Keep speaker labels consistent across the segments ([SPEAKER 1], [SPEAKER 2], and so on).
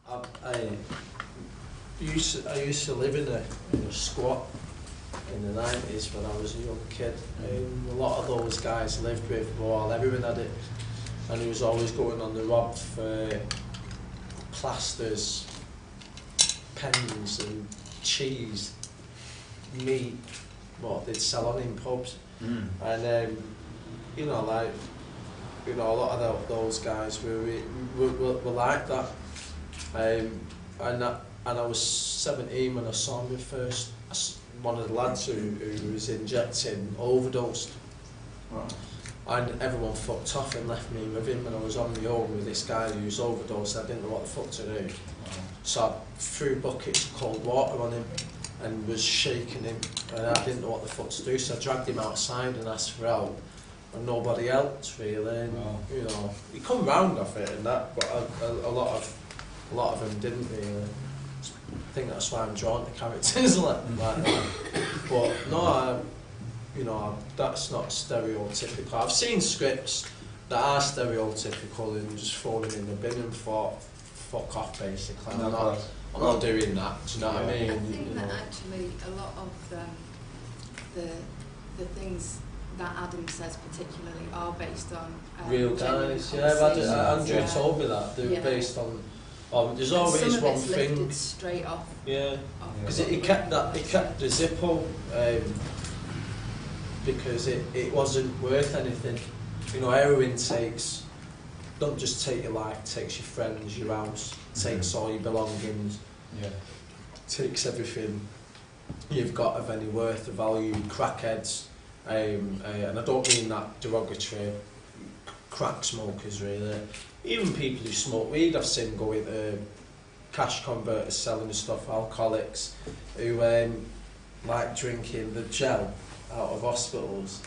[SPEAKER 1] I used to live in a squat in the 90s when I was a young kid. A lot of those guys lived with were heroin addicts, and he was always going on the rob for plasters, pens and cheese, meat, what they'd sell on in pubs. And you know, like, you know, a lot of those guys were like that. And I was 17 when I saw him first. One of the lads who was injecting overdosed.
[SPEAKER 2] Wow.
[SPEAKER 1] And everyone fucked off and left me with him, and I was on my own with this guy who's overdosed. I didn't know what the fuck to do.
[SPEAKER 2] Wow.
[SPEAKER 1] So I threw buckets of cold water on him and was shaking him, and I didn't know what the fuck to do, so I dragged him outside and asked for help, and nobody helped really. And, you know, he come round off it and that, but a lot of them didn't really. I think that's why I'm drawn to characters like that. But no, you know, that's not stereotypical. I've seen scripts that are stereotypical and just thrown them in the bin and thought, fuck off basically. I'm not doing that, do you know what I mean?
[SPEAKER 3] I think that actually a lot of the things that Adam says particularly are based on
[SPEAKER 1] real guys, Andrew told me that, they're based on there's always one thing
[SPEAKER 3] straight off.
[SPEAKER 1] Yeah, because he kept the Zippo because it wasn't worth anything. You know, heroin don't just take your life, takes your friends, your house, takes all your belongings, takes everything you've got of any worth, of value. Crackheads, and I don't mean that derogatory, crack smokers really. Even people who smoke weed, I've seen go into cash converters selling stuff, alcoholics who like drinking the gel out of hospitals,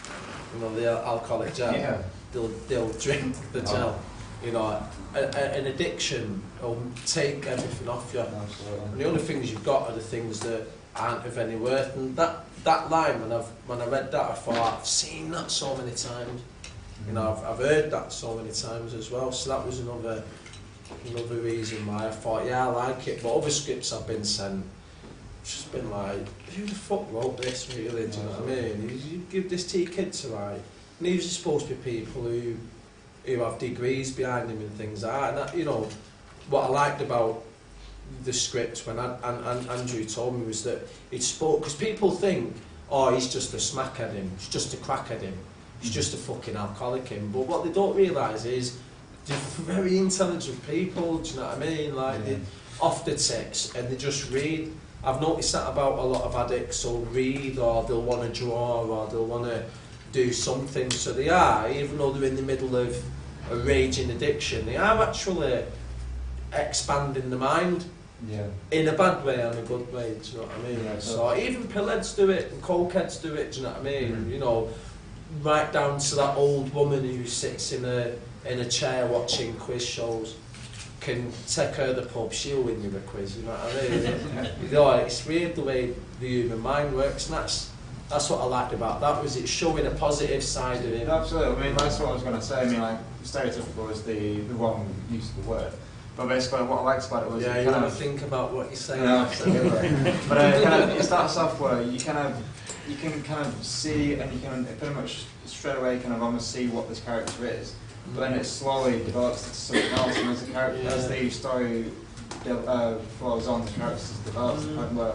[SPEAKER 1] you know, the alcoholic gel. They'll drink the gel. You know, an addiction will take everything off you. And the only things you've got are the things that aren't of any worth. And that line, when I read that, I thought, I've seen that so many times. You know, I've heard that so many times as well, so that was another reason why I thought, I like it. But other scripts I've been sent, it's just been like, who the fuck wrote this really, do you know what I mean? You give this to your kid to write, and these are supposed to be people who have degrees behind them and things like that. And that, you know, what I liked about the script when Andrew told me was that it spoke, because people think, oh, he's just a smackhead him, he's just a crackhead him. He's just a fucking alcoholic in. But what they don't realise is they're very intelligent people, do you know what I mean? Like, they're off the text and they just read. I've noticed that about a lot of addicts, who'll read, or they'll want to draw, or they'll want to do something. So they are, even though they're in the middle of a raging addiction, they are actually expanding the mind. In a bad way and a good way, do you know what I mean? So even pillheads do it, and cokeheads do it, do you know what I mean? You know, right down to that old woman who sits in a chair watching quiz shows, can take her to the pub, she'll win you a quiz, you know what I mean? You know, it's weird the way the human mind works, and that's what I liked about that, was it showing a positive side of him.
[SPEAKER 2] Absolutely, I mean, that's what I was going to say. I mean, like, stereotypical is the wrong use of the word. But basically, what I liked about it was
[SPEAKER 1] you kind of think about what you're saying.
[SPEAKER 2] Absolutely. But it starts off where you can kind of see, and you can pretty much straight away kind of almost see what this character is. But then it slowly develops into something else, and as the character, as the story flows on, the character develops to the point where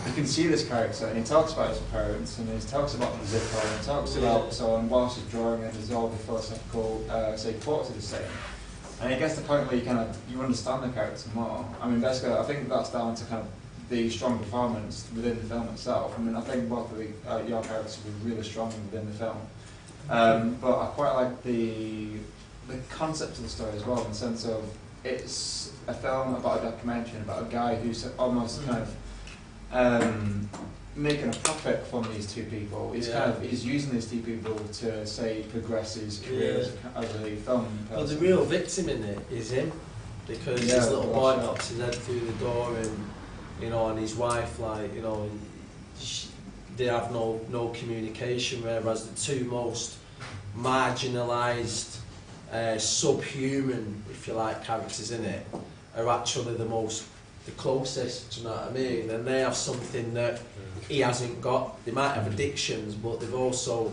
[SPEAKER 2] you can see this character, and he talks about his parents, and he talks about the Zippo, and he talks about so on whilst he's drawing it, there's all the philosophical quotes he's saying. And it gets to the point where you understand the character more. I mean, basically, I think that's down to kind of the strong performance within the film itself. I mean, I think both of your characters were really strong within the film. But I quite like the concept of the story as well, in the sense of it's a film about a documentary about a guy who's almost kind of making a profit from these two people. He's using these two people to, say, progress his career as a film person.
[SPEAKER 1] Well, the real victim in it is him, because his little boy pops his head through the door, and you know, and his wife, like, you know, they have no communication, whereas the two most marginalised, subhuman, if you like, characters in it are actually the closest, do you know what I mean? And they have something that he hasn't got. They might have addictions, but they've also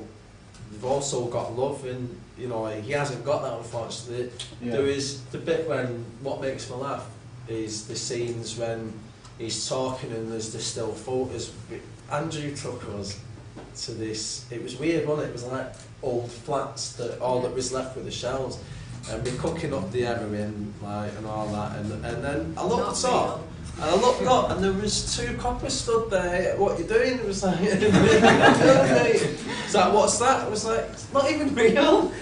[SPEAKER 1] got love, and you know, he hasn't got that, unfortunately. There is the bit when, what makes me laugh is the scenes when he's talking and there's the still photos. Andrew took us to this, it was weird, wasn't it? It was like old flats, that all that was left with the shells, and we're cooking up the heroin, like, and all that, and then I looked up, and I looked up, and there was 2 coppers stood there. What you doing? It was like, it's like, what's that? I was like, it's not even real.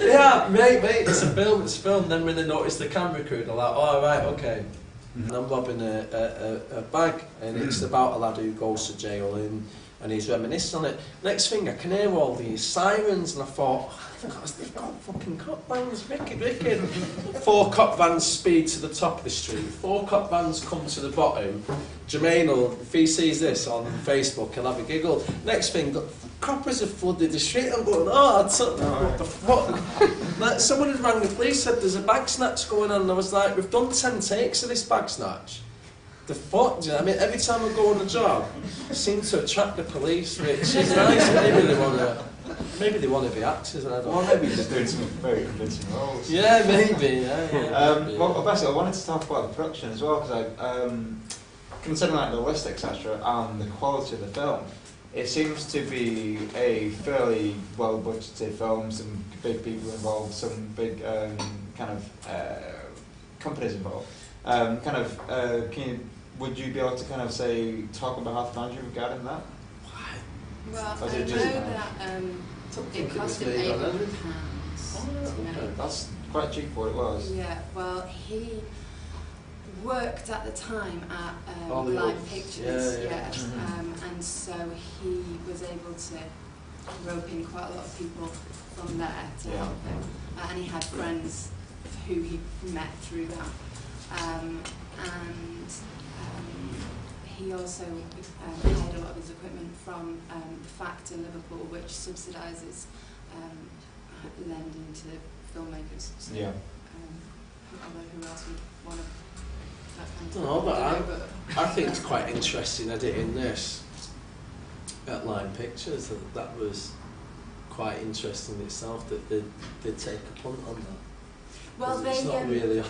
[SPEAKER 1] Yeah, mate, it's a film. Then when they noticed the camera crew, they're like, oh, right, okay. And I'm robbing a bag, and it's about a lad who goes to jail, and he's reminiscing on it. Next thing, I can hear all these sirens, and I thought, they've got fucking cop vans, wicked. 4 cop vans speed to the top of the street, 4 cop vans come to the bottom. Jermaine will, if he sees this on Facebook, he'll have a giggle. Next thing, coppers have flooded the street. I'm going, what the fuck? Like, someone had rang the police, said there's a bag snatch going on, and I was like, we've done 10 takes of this bag snatch. The fuck, do you know what I mean? Every time I go on a job, I seem to attract the police, which is nice. Maybe they want to be actors, and I don't know.
[SPEAKER 2] Maybe just doing some very convincing roles.
[SPEAKER 1] Yeah, maybe.
[SPEAKER 2] Well, basically, I wanted to talk about the production as well, because considering like the list, etc., and the quality of the film, it seems to be a fairly well-budgeted film. Some big people involved, some big companies involved. Would you be able to kind of talk on behalf of Andrew regarding that?
[SPEAKER 3] Well, I know that it cost him £800.
[SPEAKER 2] That's quite cheap for what it was.
[SPEAKER 3] Yeah, well, he worked at the time at Live Pictures, and so he was able to rope in quite a lot of people from there to help him, and he had friends who he met through that. He also hired a lot of his equipment from Fact in Liverpool, which subsidises lending to filmmakers. So, although who else would want to?
[SPEAKER 1] I don't know, but I think it's quite interesting editing this at Line Pictures. That was quite interesting in itself, that they'd take a punt on that.
[SPEAKER 3] Well,
[SPEAKER 1] it's not really.
[SPEAKER 3] I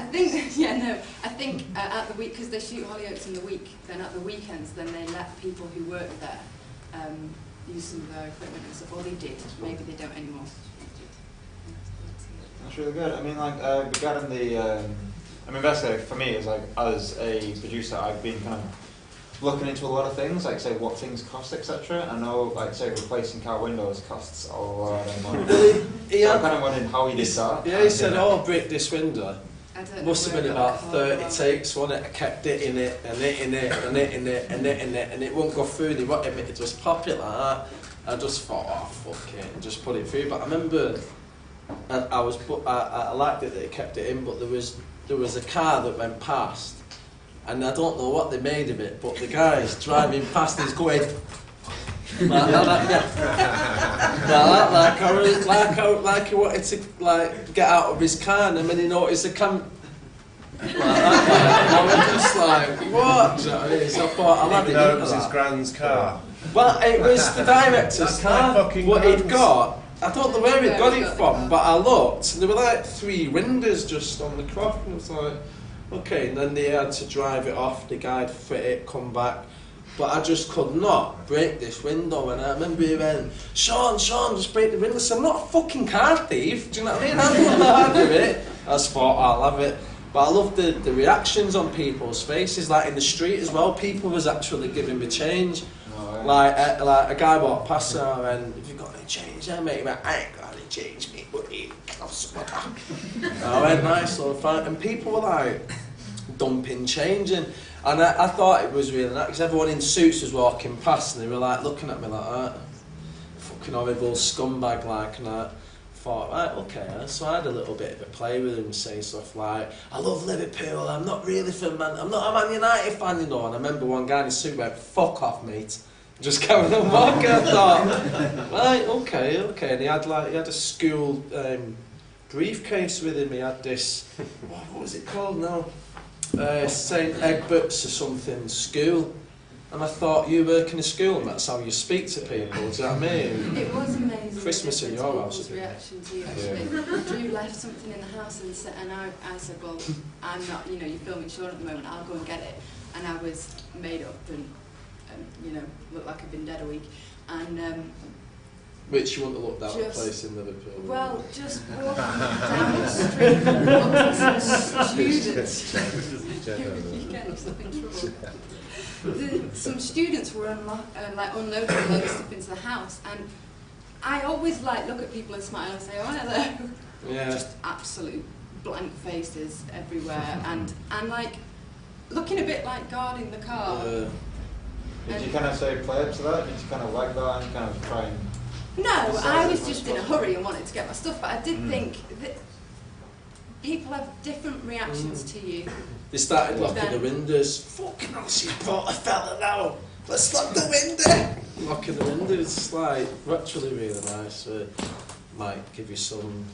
[SPEAKER 3] think at the week, because they shoot Hollyoaks in the week, then at the weekends, then they let people who work there use some of their equipment and stuff. Or they did. Maybe they don't anymore.
[SPEAKER 2] That's really good. I mean, regarding the, basically for me, it's as a producer, I've been kind of looking into a lot of things, what things cost, etc. I know, replacing car windows costs a lot of money. So I'm kind of wondering how he did that.
[SPEAKER 1] Yeah, he said, break this window. Must have been about 30 takes, wasn't it? I kept hitting it, and hitting it, and hitting it, and hitting it, and it won't go through. They wanted me to just pop it like that. I just thought, fuck it, and just put it through. But I remember, I liked it that he kept it in, but there was a car that went past, and I don't know what they made of it, but the guy's driving past, he's going like he wanted to get out of his car, and then he noticed the cam. And I was just like, what? Do you know what I mean? So I thought, I'll have it.
[SPEAKER 4] It was his grand's car.
[SPEAKER 1] Well, it was the director's car. What he'd got. I don't know where he'd got it from, but I looked, and there were 3 windows just on the cross, and I was like, okay, and then they had to drive it off, the guy'd fit it, come back, but I just could not break this window, and I remember he went, Sean, just break the window. So I'm not a fucking car thief, do you know what I mean? I'm not hard with it. I just thought, I'll have it. But I love the reactions on people's faces, in the street as well. People was actually giving me change. Like a guy walked past her and, have you got any change there, mate? He went, I ain't got any change, mate, but you can have some of that. I went, nice, so fine. And people were dumping change, and I thought it was really nice, because everyone in suits was walking past, and they were looking at me like that. Fucking horrible scumbag, and I thought, right, okay. So I had a little bit of a play with him, saying stuff like, I love Liverpool, I'm not really I'm not a Man United fan, you know. And I remember one guy in his suit went, fuck off, mate. Just carried on walking. I thought, right, okay. And he had a school briefcase with him. He had this, what was it called now? St Egbert's or something school. And I thought, you work in a school and that's how you speak to people, do you know what I mean?
[SPEAKER 3] It was amazing.
[SPEAKER 1] Christmas in your house.
[SPEAKER 3] Reaction to you actually. Drew left something in the house and I said, well, I'm not, you know, you're filming Sean at the moment, I'll go and get it. And I was made up and you know, looked like I'd been dead a week. And
[SPEAKER 1] which you want to look down at a place in Liverpool?
[SPEAKER 3] Well, just walking down the street and watching some students. You get yourself in trouble. Some students were unloading loads of stuff into the house, and I always like look at people and smile and say, "Oh, hello."
[SPEAKER 1] Yeah.
[SPEAKER 3] Just absolute blank faces everywhere, and like looking a bit like guarding the car.
[SPEAKER 2] Did you kind of say play up to that? Did you kind of like that and kind of try and?
[SPEAKER 3] No, I was just in a hurry and wanted to get my stuff, but I did think that people have different reactions to you.
[SPEAKER 1] They started locking the windows. Fucking hell, she brought a fella now. Let's lock the window. Locking the windows, like, actually really nice. Might give you some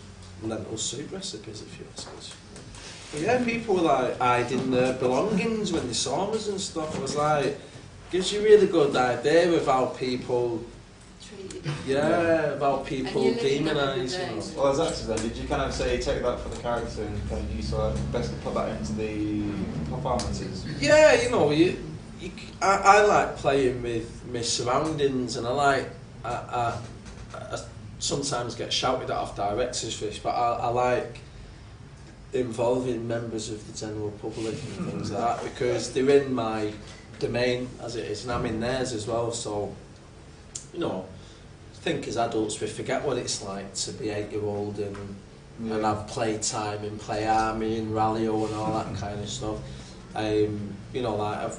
[SPEAKER 1] lentil soup recipes if you ask us. But yeah, people were like hiding their belongings when they saw us and stuff. It was like, gives you a really good idea of how people. Yeah, about people demonising.
[SPEAKER 2] Well, as actors then, did you kind of say take that for the character and kind of you sort of basically put that into the performances?
[SPEAKER 1] Yeah, you know, I like playing with my surroundings, and I sometimes get shouted at off directors for this, but I like involving members of the general public and things like that, because they're in my domain as it is, and I'm in theirs as well, so, you know, I think as adults we forget what it's like to be 8-year-old and have playtime and play army and rally-o and all that kind of stuff. You know, like I've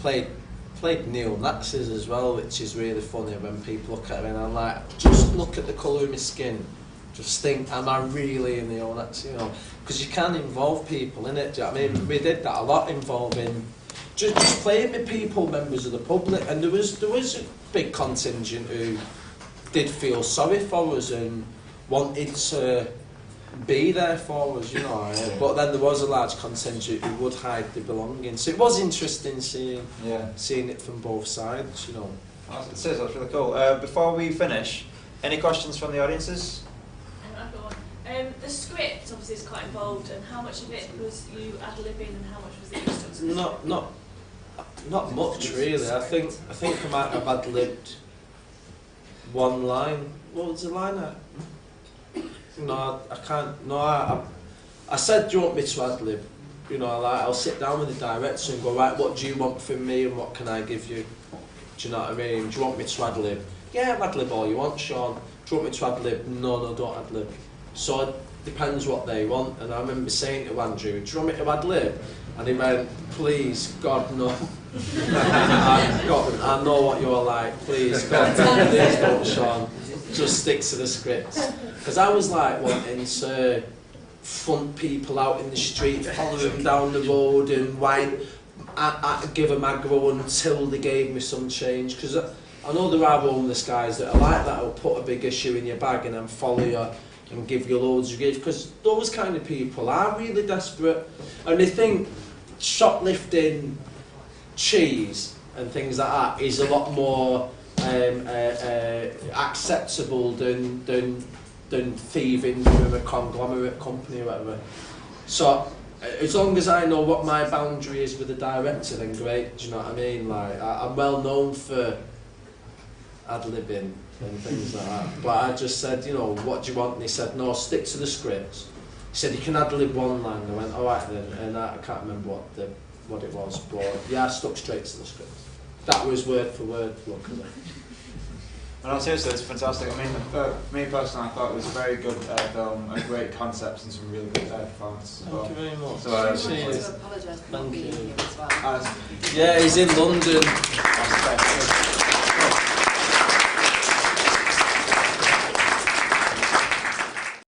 [SPEAKER 1] played neo-Nazis as well, which is really funny when people look at me and I'm like, just look at the colour of my skin, just think, am I really a neo-Nazi? You know, because you can involve people in it. Do you know what I mean? We did that a lot, involving just playing with people, members of the public, and there was a big contingent who did feel sorry for us and wanted to be there for us, you know. But then there was a large contingent who would hide their belongings. So it was interesting seeing it from both sides, you know.
[SPEAKER 2] That's really cool. Before we finish, any questions from the audiences?
[SPEAKER 4] I've got one. The script obviously is quite involved, and how much of it was you ad-libbing and how much was it you stuck to?
[SPEAKER 1] Not much really. I think I might have ad-libbed one line. What was the line? No, I can't. No, I said, do you want me to ad-lib? You know, like, I'll sit down with the director and go, right, what do you want from me and what can I give you? Do you know what I mean? Do you want me to ad-lib? Yeah, ad-lib all you want, Sean. Do you want me to ad-lib? No, don't ad-lib. So it depends what they want. And I remember saying to Andrew, do you want me to ad-lib? And he went, please, God, no. I know what you're like, please, God, please don't, Sean. Just stick to the script. Because I was like wanting to front people out in the street, follow them down the road and whine, give them aggro until they gave me some change. Because I know there are homeless guys that are like that, who'll put a big issue in your bag and then follow you and give you loads of grief. Because those kind of people are really desperate. And they think shoplifting cheese and things like that is a lot more acceptable than thieving from a conglomerate company or whatever. So as long as I know what my boundary is with the director, then great. Do you know what I mean? Like I'm well known for ad-libbing and things like that. But I just said, you know, what do you want? And he said, no, stick to the script. He said, you can ad-lib one line. And I went, all right then. And I can't remember what it was, but yeah, I stuck straight to the script. That was word for word, luckily.
[SPEAKER 2] No, seriously, it's fantastic. I mean, for me personally, I thought it was a very good film, a great concept and some really good performances as well.
[SPEAKER 1] Thank you very much.
[SPEAKER 2] So,
[SPEAKER 3] I just want to apologise for not being here as well.
[SPEAKER 1] Yeah, he's in London.